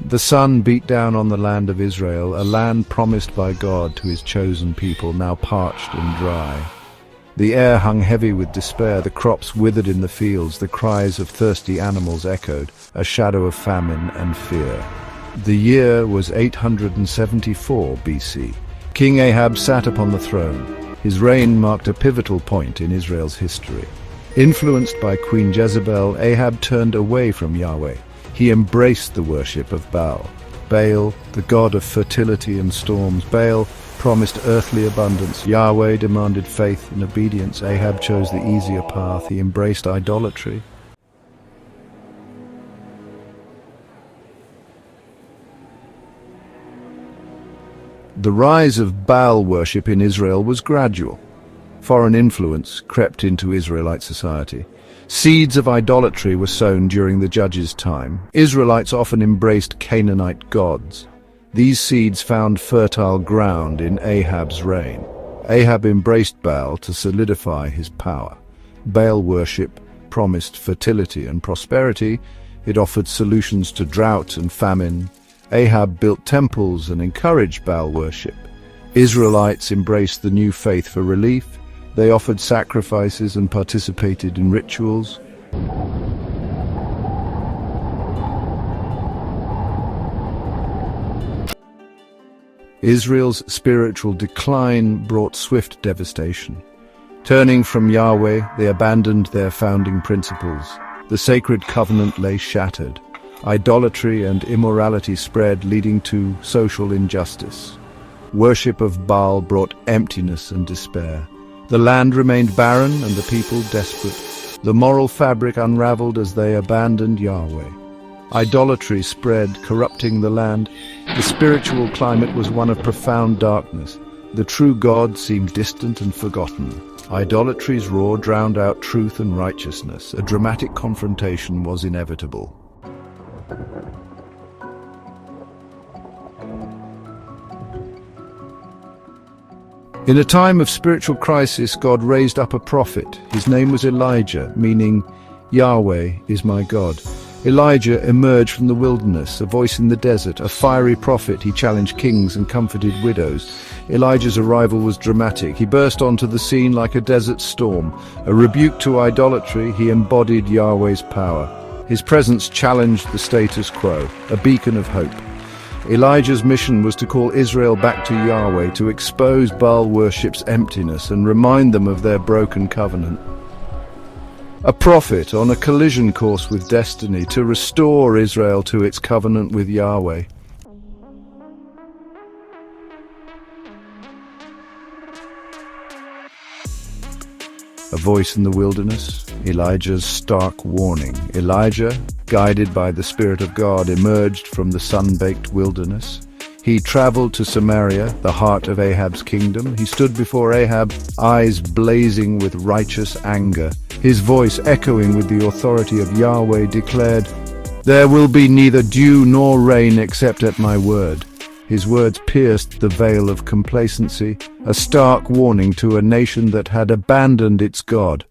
The sun beat down on the land of Israel, a land promised by God to his chosen people, now parched and dry. The air hung heavy with despair, the crops withered in the fields, the cries of thirsty animals echoed, a shadow of famine and fear. The year was 874 BC. King Ahab sat upon the throne. His reign marked a pivotal point in Israel's history. Influenced by Queen Jezebel, Ahab turned away from Yahweh. He embraced the worship of Baal. Baal, the god of fertility and storms. Baal promised earthly abundance. Yahweh demanded faith and obedience. Ahab chose the easier path. He embraced idolatry. The rise of Baal worship in Israel was gradual. Foreign influence crept into Israelite society. Seeds of idolatry were sown during the judges' time. Israelites often embraced Canaanite gods. These seeds found fertile ground in Ahab's reign. Ahab embraced Baal to solidify his power. Baal worship promised fertility and prosperity. It offered solutions to drought and famine. Ahab built temples and encouraged Baal worship. Israelites embraced the new faith for relief. They offered sacrifices and participated in rituals. Israel's spiritual decline brought swift devastation. Turning from Yahweh, they abandoned their founding principles. The sacred covenant lay shattered. Idolatry and immorality spread, leading to social injustice. Worship of Baal brought emptiness and despair. The land remained barren and the people desperate. The moral fabric unraveled as they abandoned Yahweh. Idolatry spread, corrupting the land. The spiritual climate was one of profound darkness. The true God seemed distant and forgotten. Idolatry's roar drowned out truth and righteousness. A dramatic confrontation was inevitable. In a time of spiritual crisis, God raised up a prophet. His name was Elijah, meaning, Yahweh is my God. Elijah emerged from the wilderness, a voice in the desert, a fiery prophet. He challenged kings and comforted widows. Elijah's arrival was dramatic. He burst onto the scene like a desert storm. A rebuke to idolatry, he embodied Yahweh's power. His presence challenged the status quo, a beacon of hope. Elijah's mission was to call Israel back to Yahweh, to expose Baal worship's emptiness and remind them of their broken covenant. A prophet on a collision course with destiny, to restore Israel to its covenant with Yahweh. A voice in the wilderness, Elijah's stark warning. Elijah, guided by the Spirit of God, emerged from the sun-baked wilderness. He traveled to Samaria, the heart of Ahab's kingdom. He stood before Ahab, eyes blazing with righteous anger. His voice, echoing with the authority of Yahweh, declared, "There will be neither dew nor rain except at my word." His words pierced the veil of complacency, a stark warning to a nation that had abandoned its God.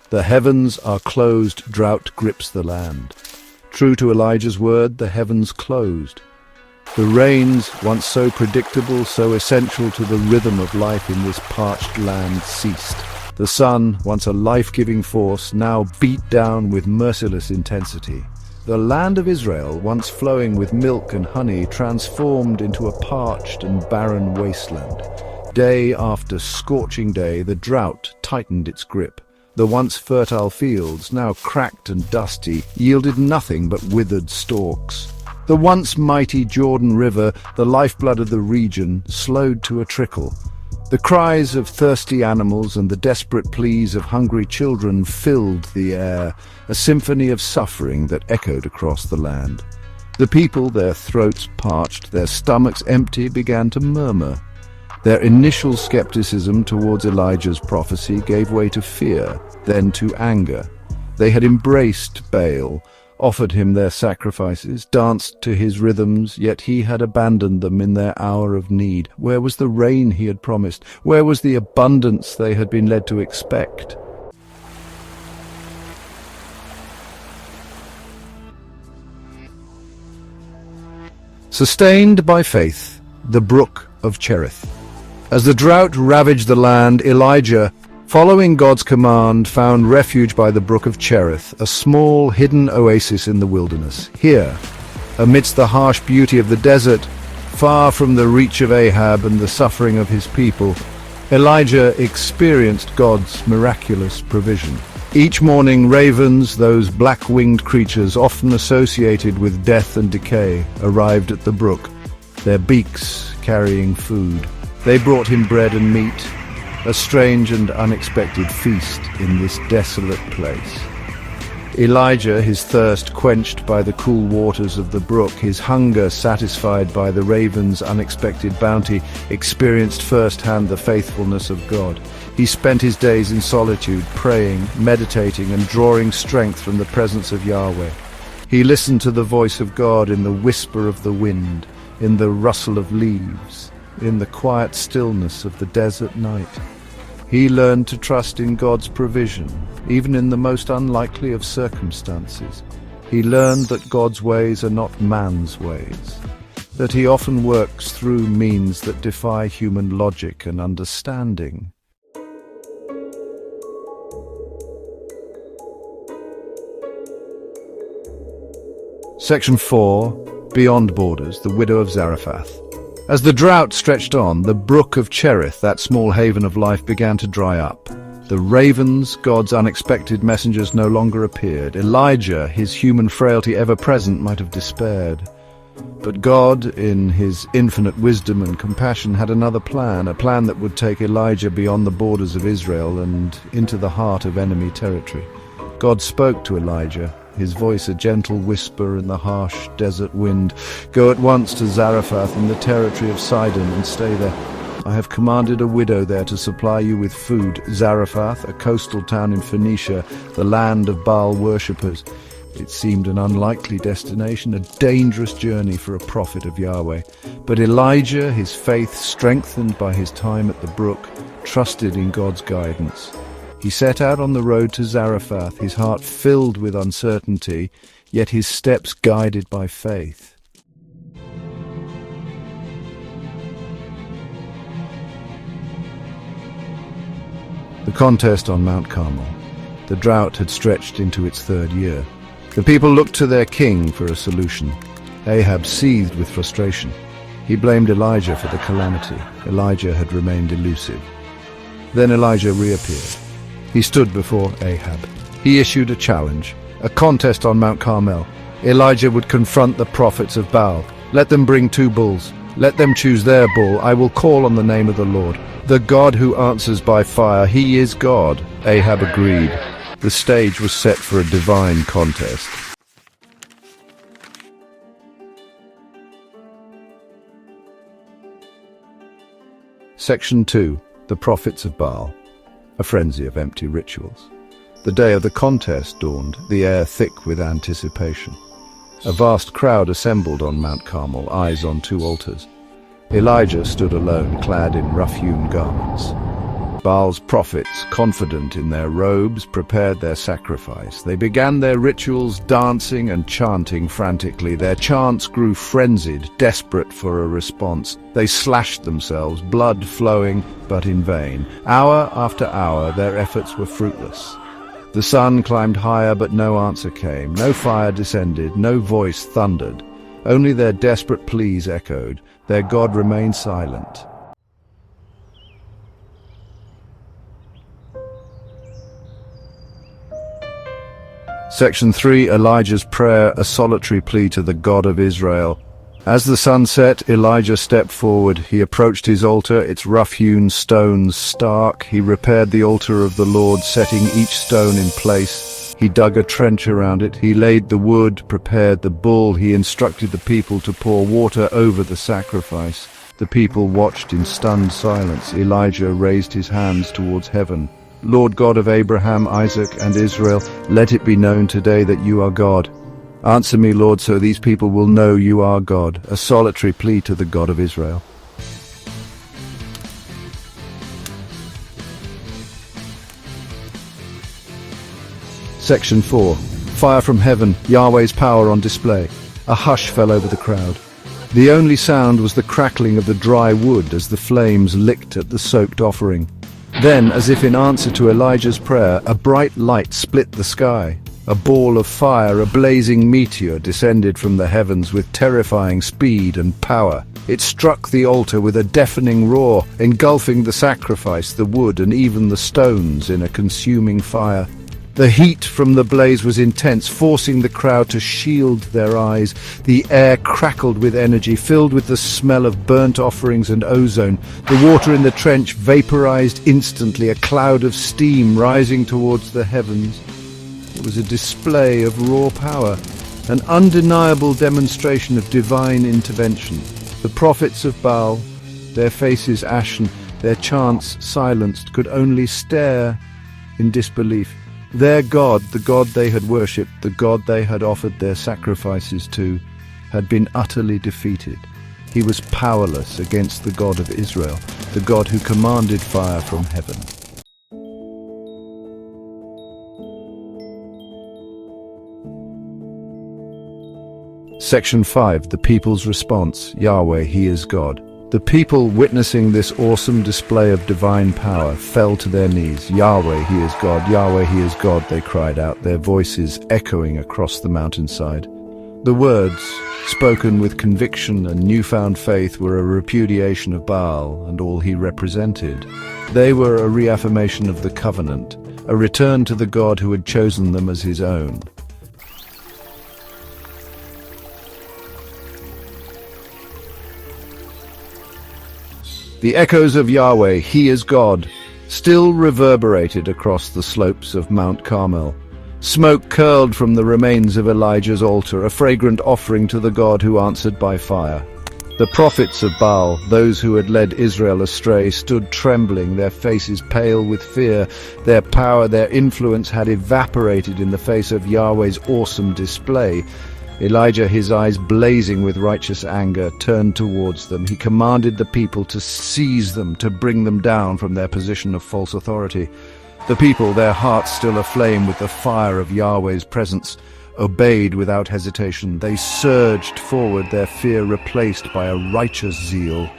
The heavens are closed, drought grips the land. True to Elijah's word, the heavens closed. The rains, once so predictable, so essential to the rhythm of life in this parched land, ceased. The sun, once a life-giving force, now beat down with merciless intensity. The land of Israel, once flowing with milk and honey, transformed into a parched and barren wasteland. Day after scorching day, the drought tightened its grip. The once fertile fields, now cracked and dusty, yielded nothing but withered stalks. The once mighty Jordan River, the lifeblood of the region, slowed to a trickle. The cries of thirsty animals and the desperate pleas of hungry children filled the air, a symphony of suffering that echoed across the land. The people, their throats parched, their stomachs empty, began to murmur. Their initial skepticism towards Elijah's prophecy gave way to fear, then to anger. They had embraced Baal, offered him their sacrifices, danced to his rhythms, yet he had abandoned them in their hour of need. Where was the rain he had promised? Where was the abundance they had been led to expect? Sustained by faith, the brook of Cherith. As the drought ravaged the land, Elijah, following God's command, found refuge by the brook of Cherith, a small hidden oasis in the wilderness. Here, amidst the harsh beauty of the desert, far from the reach of Ahab and the suffering of his people, Elijah experienced God's miraculous provision. Each morning, ravens, those black-winged creatures often associated with death and decay, arrived at the brook, their beaks carrying food. They brought him bread and meat, a strange and unexpected feast in this desolate place. Elijah, his thirst quenched by the cool waters of the brook, his hunger satisfied by the raven's unexpected bounty, experienced firsthand the faithfulness of God. He spent his days in solitude, praying, meditating, and drawing strength from the presence of Yahweh. He listened to the voice of God in the whisper of the wind, in the rustle of leaves, in the quiet stillness of the desert night. He learned to trust in God's provision, even in the most unlikely of circumstances. He learned that God's ways are not man's ways, that he often works through means that defy human logic and understanding. Section 4. Beyond Borders, the widow of Zarephath. As the drought stretched on, the brook of Cherith, that small haven of life, began to dry up. The ravens, God's unexpected messengers, no longer appeared. Elijah, his human frailty ever present, might have despaired. But God, in his infinite wisdom and compassion, had another plan, a plan that would take Elijah beyond the borders of Israel and into the heart of enemy territory. God spoke to Elijah, his voice a gentle whisper in the harsh desert wind. "Go at once to Zarephath in the territory of Sidon and stay there. I have commanded a widow there to supply you with food." Zarephath, a coastal town in Phoenicia, the land of Baal worshippers. It seemed an unlikely destination, a dangerous journey for a prophet of Yahweh. But Elijah, his faith strengthened by his time at the brook, trusted in God's guidance. He set out on the road to Zarephath, his heart filled with uncertainty, yet his steps guided by faith. The contest on Mount Carmel. The drought had stretched into its third year. The people looked to their king for a solution. Ahab seethed with frustration. He blamed Elijah for the calamity. Elijah had remained elusive. Then Elijah reappeared. He stood before Ahab. He issued a challenge, a contest on Mount Carmel. Elijah would confront the prophets of Baal. "Let them bring 2 bulls. Let them choose their bull. I will call on the name of the Lord, the God who answers by fire. He is God." Ahab agreed. The stage was set for a divine contest. Section 2. The Prophets of Baal. A frenzy of empty rituals. The day of the contest dawned, the air thick with anticipation. A vast crowd assembled on Mount Carmel, eyes on 2 altars. Elijah stood alone, clad in rough-hewn garments. Baal's prophets, confident in their robes, prepared their sacrifice. They began their rituals, dancing and chanting frantically. Their chants grew frenzied, desperate for a response. They slashed themselves, blood flowing, but in vain. Hour after hour, their efforts were fruitless. The sun climbed higher, but no answer came. No fire descended, no voice thundered. Only their desperate pleas echoed. Their God remained silent. Section 3. Elijah's prayer, a solitary plea to the God of Israel. As the sun set, Elijah stepped forward. He approached his altar, its rough-hewn stones stark. He repaired the altar of the Lord, setting each stone in place. He dug a trench around it. He laid the wood, prepared the bull. He instructed the people to pour water over the sacrifice. The people watched in stunned silence. Elijah raised his hands towards heaven. "Lord God of Abraham, Isaac, and Israel, let it be known today that you are God. Answer me, Lord, so these people will know you are God, a solitary plea to the God of Israel. Section 4. Fire from heaven, Yahweh's power on display. A hush fell over the crowd. The only sound was the crackling of the dry wood as the flames licked at the soaked offering. Then, as if in answer to Elijah's prayer, a bright light split the sky. A ball of fire, a blazing meteor, descended from the heavens with terrifying speed and power. It struck the altar with a deafening roar, engulfing the sacrifice, the wood, and even the stones in a consuming fire. The heat from the blaze was intense, forcing the crowd to shield their eyes. The air crackled with energy, filled with the smell of burnt offerings and ozone. The water in the trench vaporized instantly, a cloud of steam rising towards the heavens. It was a display of raw power, an undeniable demonstration of divine intervention. The prophets of Baal, their faces ashen, their chants silenced, could only stare in disbelief. Their God, the God they had worshipped, the God they had offered their sacrifices to, had been utterly defeated. He was powerless against the God of Israel, the God who commanded fire from heaven. Section 5. The people's response. Yahweh, He is God. The people, witnessing this awesome display of divine power, fell to their knees. Yahweh, He is God. Yahweh, He is God, they cried out, their voices echoing across the mountainside. The words, spoken with conviction and newfound faith, were a repudiation of Baal and all he represented. They were a reaffirmation of the covenant, a return to the God who had chosen them as His own. The echoes of Yahweh, He is God, still reverberated across the slopes of Mount Carmel. Smoke curled from the remains of Elijah's altar, a fragrant offering to the God who answered by fire. The prophets of Baal, those who had led Israel astray, stood trembling, their faces pale with fear. Their power, their influence had evaporated in the face of Yahweh's awesome display. Elijah, his eyes blazing with righteous anger, turned towards them. He commanded the people to seize them, to bring them down from their position of false authority. The people, their hearts still aflame with the fire of Yahweh's presence, obeyed without hesitation. They surged forward, their fear replaced by a righteous zeal.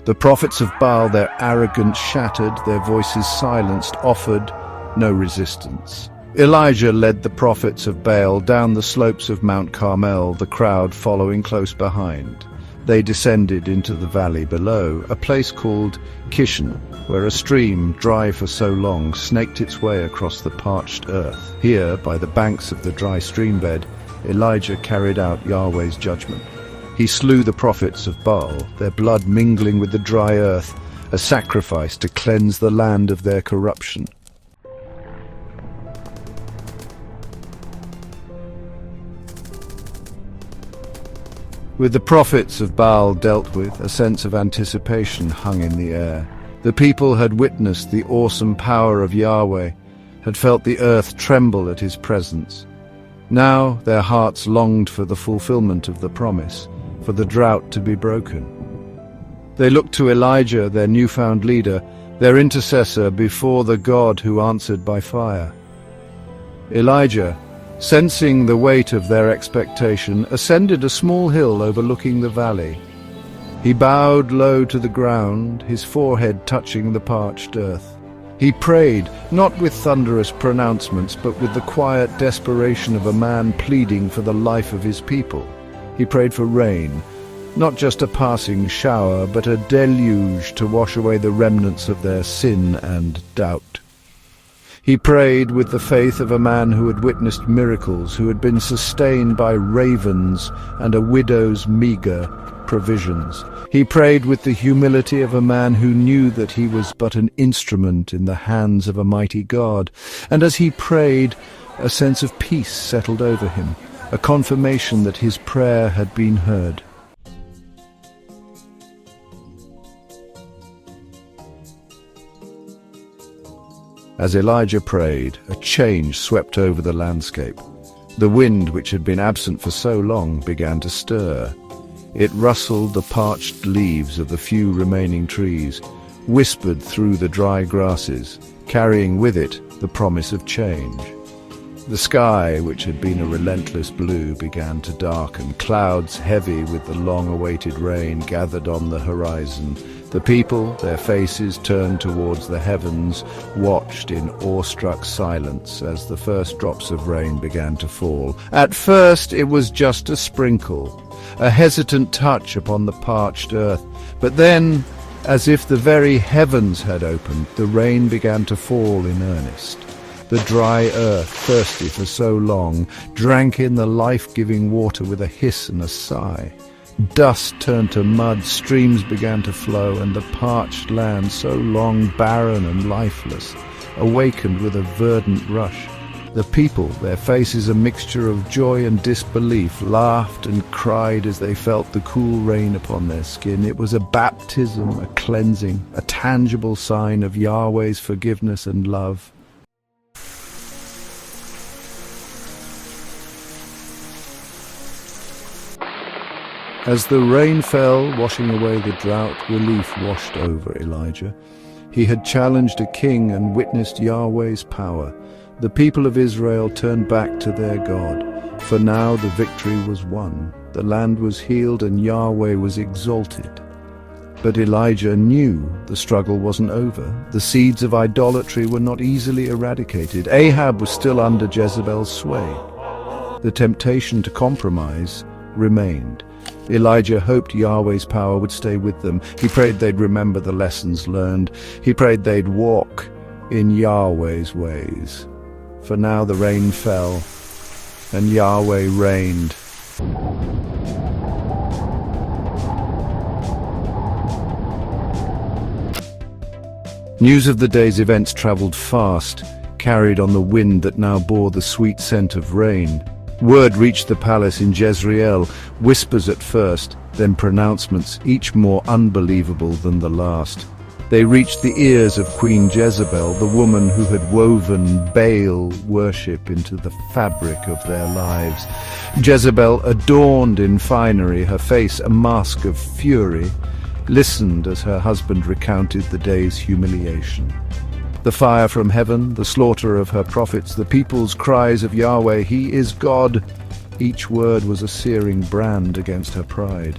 The prophets of Baal, their arrogance shattered, their voices silenced, offered no resistance. Elijah led the prophets of Baal down the slopes of Mount Carmel, the crowd following close behind. They descended into the valley below, a place called Kishon, where a stream, dry for so long, snaked its way across the parched earth. Here, by the banks of the dry stream bed, Elijah carried out Yahweh's judgment. He slew the prophets of Baal, their blood mingling with the dry earth, a sacrifice to cleanse the land of their corruption. With the prophets of Baal dealt with, a sense of anticipation hung in the air. The people had witnessed the awesome power of Yahweh, had felt the earth tremble at His presence. Now their hearts longed for the fulfillment of the promise, for the drought to be broken. They looked to Elijah, their newfound leader, their intercessor before the God who answered by fire. Elijah, sensing the weight of their expectation, ascended a small hill overlooking the valley. He bowed low to the ground, his forehead touching the parched earth. He prayed, not with thunderous pronouncements, but with the quiet desperation of a man pleading for the life of his people. He prayed for rain, not just a passing shower, but a deluge to wash away the remnants of their sin and doubt. He prayed with the faith of a man who had witnessed miracles, who had been sustained by ravens and a widow's meager provisions. He prayed with the humility of a man who knew that he was but an instrument in the hands of a mighty God. And as he prayed, a sense of peace settled over him, a confirmation that his prayer had been heard. As Elijah prayed, a change swept over the landscape. The wind, which had been absent for so long, began to stir. It rustled the parched leaves of the few remaining trees, whispered through the dry grasses, carrying with it the promise of change. The sky, which had been a relentless blue, began to darken. Clouds heavy with the long-awaited rain gathered on the horizon. The people, their faces turned towards the heavens, watched in awestruck silence as the first drops of rain began to fall. At first it was just a sprinkle, a hesitant touch upon the parched earth, but then, as if the very heavens had opened, the rain began to fall in earnest. The dry earth, thirsty for so long, drank in the life-giving water with a hiss and a sigh. Dust turned to mud, streams began to flow, and the parched land, so long barren and lifeless, awakened with a verdant rush. The people, their faces a mixture of joy and disbelief, laughed and cried as they felt the cool rain upon their skin. It was a baptism, a cleansing, a tangible sign of Yahweh's forgiveness and love. As the rain fell, washing away the drought, relief washed over Elijah. He had challenged a king and witnessed Yahweh's power. The people of Israel turned back to their God, for now the victory was won. The land was healed and Yahweh was exalted. But Elijah knew the struggle wasn't over. The seeds of idolatry were not easily eradicated. Ahab was still under Jezebel's sway. The temptation to compromise remained. Elijah hoped Yahweh's power would stay with them. He prayed they'd remember the lessons learned. He prayed they'd walk in Yahweh's ways. For now the rain fell, and Yahweh reigned. News of the day's events traveled fast, carried on the wind that now bore the sweet scent of rain. Word reached the palace in Jezreel, whispers at first, then pronouncements, each more unbelievable than the last. They reached the ears of Queen Jezebel, the woman who had woven Baal worship into the fabric of their lives. Jezebel, adorned in finery, her face a mask of fury, listened as her husband recounted the day's humiliation. The fire from heaven, the slaughter of her prophets, the people's cries of Yahweh, He is God. Each word was a searing brand against her pride.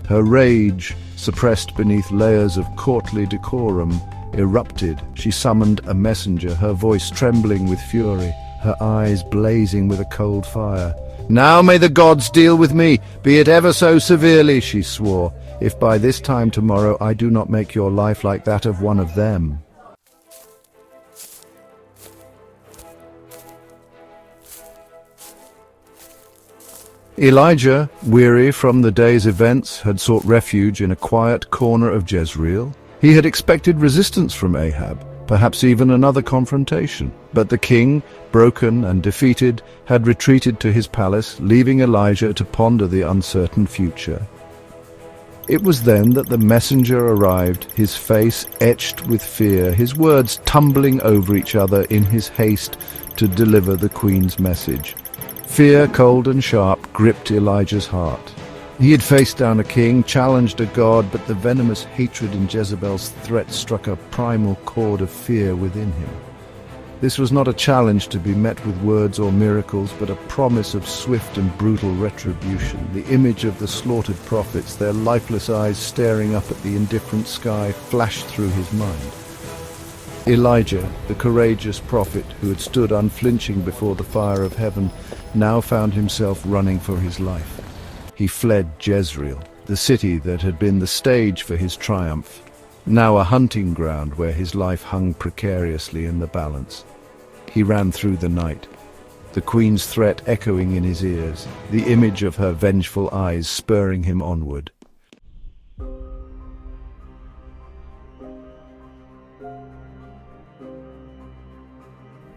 Her rage, suppressed beneath layers of courtly decorum, erupted. She summoned a messenger, her voice trembling with fury, her eyes blazing with a cold fire. "Now may the gods deal with me, be it ever so severely," she swore, "if by this time tomorrow I do not make your life like that of one of them." Elijah, weary from the day's events, had sought refuge in a quiet corner of Jezreel. He had expected resistance from Ahab, perhaps even another confrontation. But the king, broken and defeated, had retreated to his palace, leaving Elijah to ponder the uncertain future. It was then that the messenger arrived, his face etched with fear, his words tumbling over each other in his haste to deliver the queen's message. Fear, cold and sharp, gripped Elijah's heart. He had faced down a king, challenged a god, but the venomous hatred in Jezebel's threat struck a primal chord of fear within him. This was not a challenge to be met with words or miracles, but a promise of swift and brutal retribution. The image of the slaughtered prophets, their lifeless eyes staring up at the indifferent sky, flashed through his mind. Elijah, the courageous prophet who had stood unflinching before the fire of heaven, now found himself running for his life. He fled Jezreel, the city that had been the stage for his triumph, now a hunting ground where his life hung precariously in the balance. He ran through the night, the queen's threat echoing in his ears, the image of her vengeful eyes spurring him onward.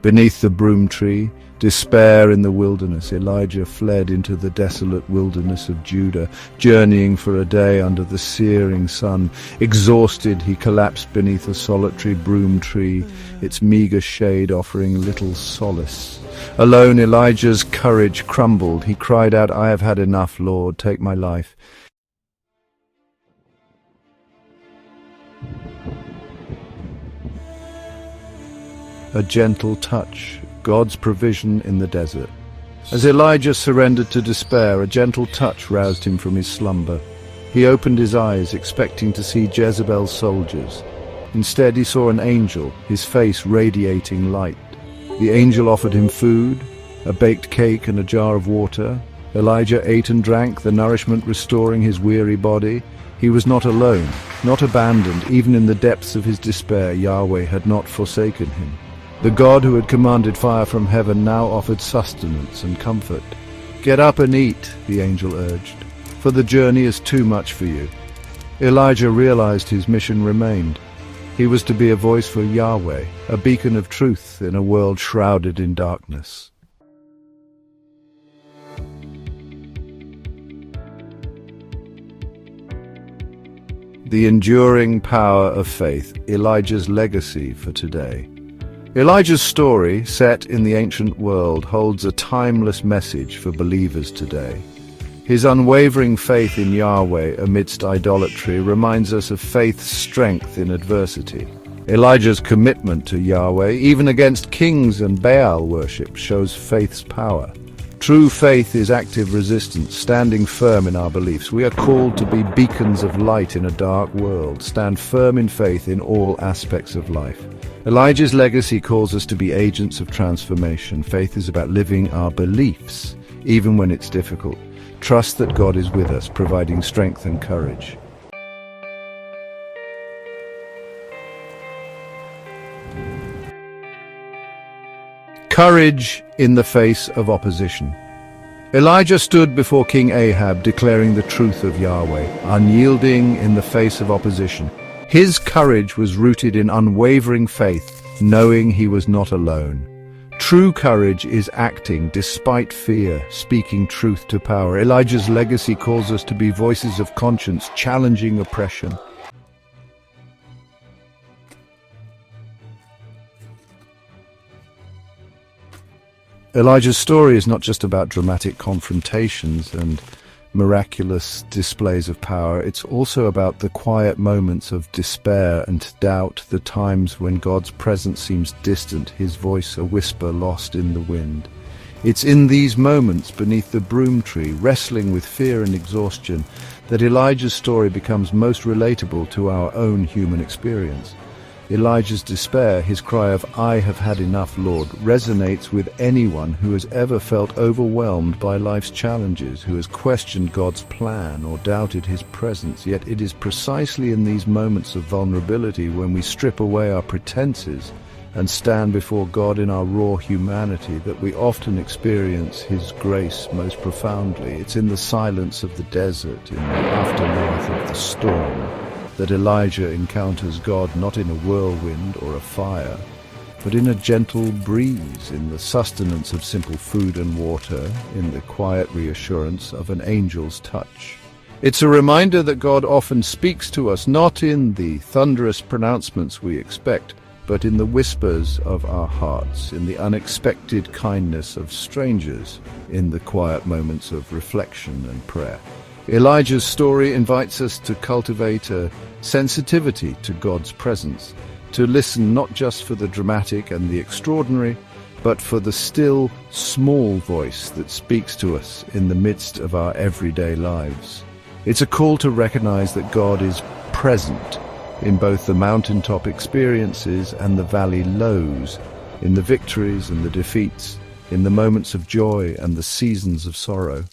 Beneath the broom tree, despair in the wilderness, Elijah fled into the desolate wilderness of Judah, journeying for a day under the searing sun. Exhausted, he collapsed beneath a solitary broom tree, its meager shade offering little solace. Alone, Elijah's courage crumbled. He cried out, "I have had enough, Lord, take my life." A gentle touch, God's provision in the desert. As Elijah surrendered to despair, a gentle touch roused him from his slumber. He opened his eyes, expecting to see Jezebel's soldiers. Instead, he saw an angel, his face radiating light. The angel offered him food, a baked cake and a jar of water. Elijah ate and drank, the nourishment restoring his weary body. He was not alone, not abandoned. Even in the depths of his despair, Yahweh had not forsaken him. The God who had commanded fire from heaven now offered sustenance and comfort. "Get up and eat," the angel urged, "for the journey is too much for you." Elijah realized his mission remained. He was to be a voice for Yahweh, a beacon of truth in a world shrouded in darkness. The enduring power of faith, Elijah's legacy for today. Elijah's story, set in the ancient world, holds a timeless message for believers today. His unwavering faith in Yahweh amidst idolatry reminds us of faith's strength in adversity. Elijah's commitment to Yahweh, even against kings and Baal worship, shows faith's power. True faith is active resistance, standing firm in our beliefs. We are called to be beacons of light in a dark world, stand firm in faith in all aspects of life. Elijah's legacy calls us to be agents of transformation. Faith is about living our beliefs, even when it's difficult. Trust that God is with us, providing strength and courage. Courage in the face of opposition. Elijah stood before King Ahab, declaring the truth of Yahweh, unyielding in the face of opposition. His courage was rooted in unwavering faith, knowing he was not alone. True courage is acting despite fear, speaking truth to power. Elijah's legacy calls us to be voices of conscience, challenging oppression. Elijah's story is not just about dramatic confrontations and miraculous displays of power. It's also about the quiet moments of despair and doubt, the times when God's presence seems distant, his voice a whisper lost in the wind. It's in these moments beneath the broom tree, wrestling with fear and exhaustion, that Elijah's story becomes most relatable to our own human experience. Elijah's despair, his cry of "I have had enough, Lord," resonates with anyone who has ever felt overwhelmed by life's challenges, who has questioned God's plan or doubted his presence. Yet it is precisely in these moments of vulnerability, when we strip away our pretenses and stand before God in our raw humanity, that we often experience his grace most profoundly. It's in the silence of the desert, in the aftermath of the storm, that Elijah encounters God, not in a whirlwind or a fire, but in a gentle breeze, in the sustenance of simple food and water, in the quiet reassurance of an angel's touch. It's a reminder that God often speaks to us, not in the thunderous pronouncements we expect, but in the whispers of our hearts, in the unexpected kindness of strangers, in the quiet moments of reflection and prayer. Elijah's story invites us to cultivate a sensitivity to God's presence, to listen not just for the dramatic and the extraordinary, but for the still, small voice that speaks to us in the midst of our everyday lives. It's a call to recognize that God is present in both the mountaintop experiences and the valley lows, in the victories and the defeats, in the moments of joy and the seasons of sorrow.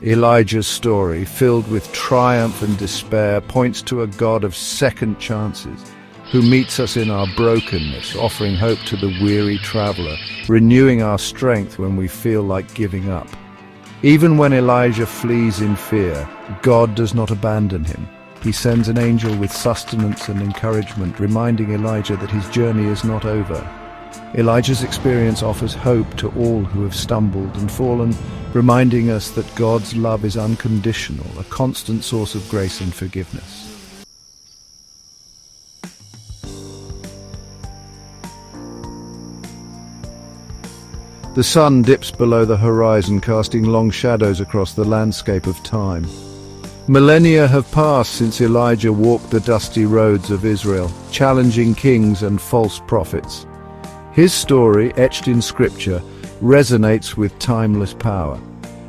Elijah's story, filled with triumph and despair, points to a God of second chances, who meets us in our brokenness, offering hope to the weary traveler, renewing our strength when we feel like giving up. Even when Elijah flees in fear, God does not abandon him. He sends an angel with sustenance and encouragement, reminding Elijah that his journey is not over. Elijah's experience offers hope to all who have stumbled and fallen, reminding us that God's love is unconditional, a constant source of grace and forgiveness. The sun dips below the horizon, casting long shadows across the landscape of time. Millennia have passed since Elijah walked the dusty roads of Israel, challenging kings and false prophets. His story, etched in scripture, resonates with timeless power.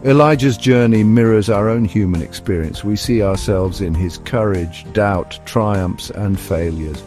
Elijah's journey mirrors our own human experience. We see ourselves in his courage, doubt, triumphs, and failures.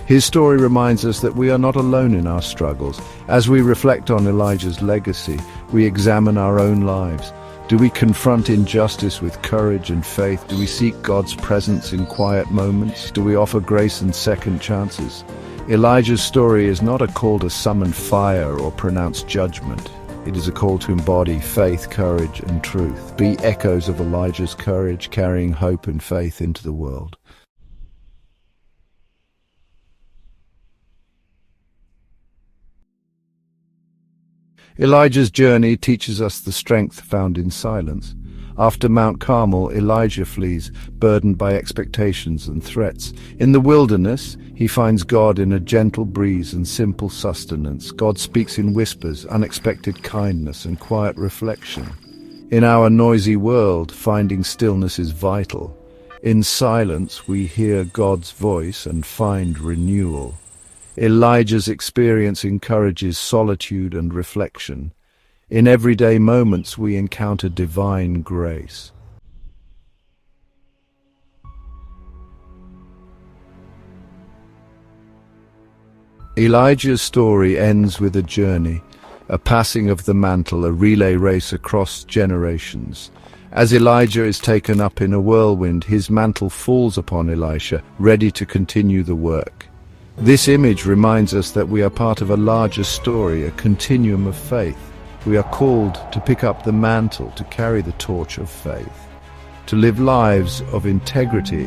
His story reminds us that we are not alone in our struggles. As we reflect on Elijah's legacy, we examine our own lives. Do we confront injustice with courage and faith? Do we seek God's presence in quiet moments? Do we offer grace and second chances? Elijah's story is not a call to summon fire or pronounce judgment. It is a call to embody faith, courage, and truth. Be echoes of Elijah's courage, carrying hope and faith into the world. Elijah's journey teaches us the strength found in silence. After Mount Carmel, Elijah flees, burdened by expectations and threats. In the wilderness, he finds God in a gentle breeze and simple sustenance. God speaks in whispers, unexpected kindness, and quiet reflection. In our noisy world, finding stillness is vital. In silence, we hear God's voice and find renewal. Elijah's experience encourages solitude and reflection. In everyday moments, we encounter divine grace. Elijah's story ends with a journey, a passing of the mantle, a relay race across generations. As Elijah is taken up in a whirlwind, his mantle falls upon Elisha, ready to continue the work. This image reminds us that we are part of a larger story, a continuum of faith. We are called to pick up the mantle, to carry the torch of faith, to live lives of integrity,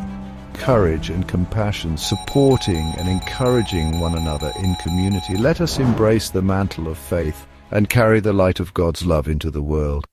courage, and compassion, supporting and encouraging one another in community. Let us embrace the mantle of faith and carry the light of God's love into the world.